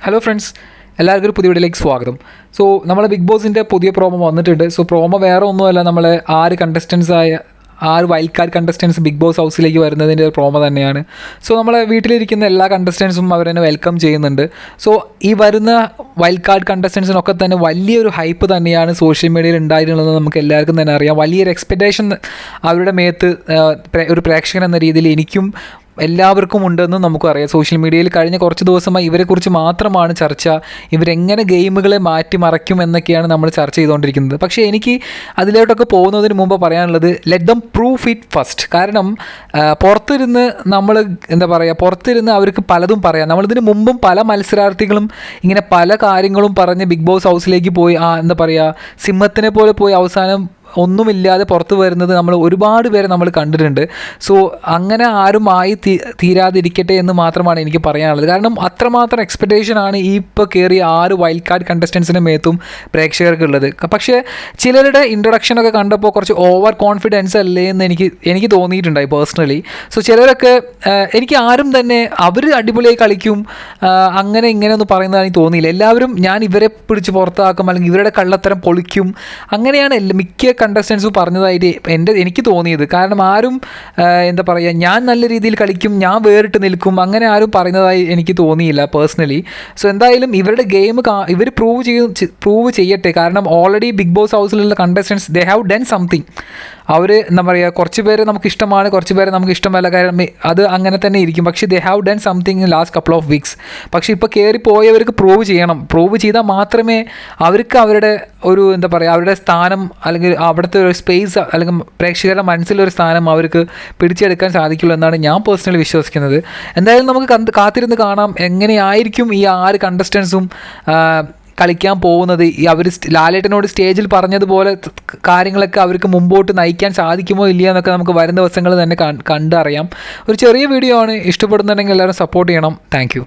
Hello friends, എല്ലാവർക്കും ഒരു പുതിയ വീഡിയോയിലേക്ക് സ്വാഗതം. സോ നമ്മളെ ബിഗ് ബോസിൻ്റെ പുതിയ പ്രോമോ വന്നിട്ടുണ്ട്. സോ പ്രോമോ വേറെ ഒന്നുമല്ല, നമ്മളെ 6 wild card contestants Bigg Boss ഹൗസിലേക്ക് വരുന്നതിൻ്റെ ഒരു പ്രോമോ തന്നെയാണ്. സോ നമ്മളെ വീട്ടിലിരിക്കുന്ന എല്ലാ കണ്ടസ്റ്റൻസും അവരെന്നെ വെൽക്കം ചെയ്യുന്നുണ്ട്. സോ ഈ വരുന്ന വൈൽഡ് കാർഡ് കണ്ടസ്റ്റൻസിനൊക്കെ തന്നെ വലിയൊരു ഹൈപ്പ് തന്നെയാണ് സോഷ്യൽ മീഡിയയിൽ ഉണ്ടായിട്ടുള്ളത്. നമുക്ക് എല്ലാവർക്കും തന്നെ അറിയാം. വലിയൊരു എക്സ്പെക്റ്റേഷൻ അവരുടെ മേത്ത് ഒരു പ്രേക്ഷകൻ എന്ന രീതിയിൽ എനിക്കും എല്ലാവർക്കും ഉണ്ടെന്ന് നമുക്കറിയാം. സോഷ്യൽ മീഡിയയിൽ കഴിഞ്ഞ കുറച്ച് ദിവസമായി ഇവരെക്കുറിച്ച് മാത്രമാണ് ചർച്ച. ഇവരെങ്ങനെ ഗെയിമുകളെ മാറ്റിമറിക്കും എന്നൊക്കെയാണ് നമ്മൾ ചർച്ച ചെയ്തുകൊണ്ടിരിക്കുന്നത്. പക്ഷേ എനിക്ക് അതിലോട്ടൊക്കെ പോകുന്നതിന് മുമ്പ് പറയാനുള്ളത്, let them prove it first. കാരണം പുറത്തിരുന്ന് അവർക്ക് പലതും പറയാം. നമ്മളിതിന് മുമ്പും പല മത്സരാർത്ഥികളും ഇങ്ങനെ പല കാര്യങ്ങളും പറഞ്ഞ് ബിഗ് ബോസ് ഹൗസിലേക്ക് പോയി സിംഹത്തിനെ പോലെ പോയി അവസാനം ഒന്നുമില്ലാതെ പുറത്ത് വരുന്നത് നമ്മൾ ഒരുപാട് പേരെ നമ്മൾ കണ്ടിട്ടുണ്ട്. സോ അങ്ങനെ ആരും തീരാതിരിക്കട്ടെ എന്ന് മാത്രമാണ് എനിക്ക് പറയാനുള്ളത്. കാരണം അത്രമാത്രം എക്സ്പെക്റ്റേഷനാണ് ഈ ഇപ്പോൾ കയറിയ 6 വൈൽഡ് കാർഡ് കണ്ടസ്റ്റൻസിൻ്റെ മേത്തും പ്രേക്ഷകർക്കുള്ളത്. പക്ഷേ ചിലരുടെ ഇൻട്രൊഡക്ഷനൊക്കെ കണ്ടപ്പോൾ കുറച്ച് ഓവർ കോൺഫിഡൻസ് അല്ലേ എന്ന് എനിക്ക് തോന്നിയിട്ടുണ്ടായി പേഴ്സണലി. സോ ചിലരൊക്കെ എനിക്ക് ആരും തന്നെ അവർ അടിപൊളിയായി കളിക്കും അങ്ങനെ ഇങ്ങനെയൊന്നും പറയുന്നതാണ് എനിക്ക് തോന്നിയില്ല. എല്ലാവരും ഞാൻ ഇവരെ പിടിച്ച് പുറത്താക്കും അല്ലെങ്കിൽ ഇവരുടെ കള്ളത്തരം പൊളിക്കും അങ്ങനെയാണ് മിക്ക കണ്ടസ്റ്റൻസും പറഞ്ഞതായിട്ട് എനിക്ക് തോന്നിയത്. കാരണം ആരും ഞാൻ നല്ല രീതിയിൽ കളിക്കും, ഞാൻ വേറിട്ട് നിൽക്കും, അങ്ങനെ ആരും പറയുന്നതായി എനിക്ക് തോന്നിയില്ല പേഴ്സണലി. സോ എന്തായാലും ഇവരുടെ ഗെയിം ഇവർ പ്രൂവ് ചെയ്യട്ടെ. കാരണം ഓൾറെഡി ബിഗ് ബോസ് ഹൗസിലുള്ള contestants they have done something. അവർ കുറച്ച് പേര് നമുക്ക് ഇഷ്ടമാണ്, കുറച്ച് പേരെ നമുക്ക് ഇഷ്ടമല്ല. കാരണം അത് അങ്ങനെ തന്നെ ഇരിക്കും. പക്ഷേ ദേ have done something in last couple of weeks. പക്ഷേ ഇപ്പോൾ കയറിപ്പോയവർക്ക് പ്രൂവ് ചെയ്യണം. പ്രൂവ് ചെയ്താൽ മാത്രമേ അവർക്ക് അവരുടെ ഒരു അവരുടെ സ്ഥാനം അല്ലെങ്കിൽ അവിടുത്തെ ഒരു സ്പേസ് അല്ലെങ്കിൽ പ്രേക്ഷകരുടെ മനസ്സിലൊരു സ്ഥാനം അവർക്ക് പിടിച്ചെടുക്കാൻ സാധിക്കുള്ളൂ എന്നാണ് ഞാൻ പേഴ്സണലി വിശ്വസിക്കുന്നത്. എന്തായാലും നമുക്ക് കാത്തിരുന്ന് കാണാം എങ്ങനെയായിരിക്കും ഈ 6 കണ്ടസ്റ്റൻസും കളിക്കാൻ പോകുന്നത്. അവർ ലാലേട്ടനോട് സ്റ്റേജിൽ പറഞ്ഞതുപോലെ കാര്യങ്ങളൊക്കെ അവർക്ക് മുമ്പോട്ട് നയിക്കാൻ സാധിക്കുമോ ഇല്ലയോ എന്നൊക്കെ നമുക്ക് വരും ദിവസങ്ങൾ തന്നെ കണ്ടറിയാം. ഒരു ചെറിയ വീഡിയോ ആണ്. ഇഷ്ടപ്പെടുന്നുണ്ടെങ്കിൽ എല്ലാവരും സപ്പോർട്ട് ചെയ്യണം. താങ്ക്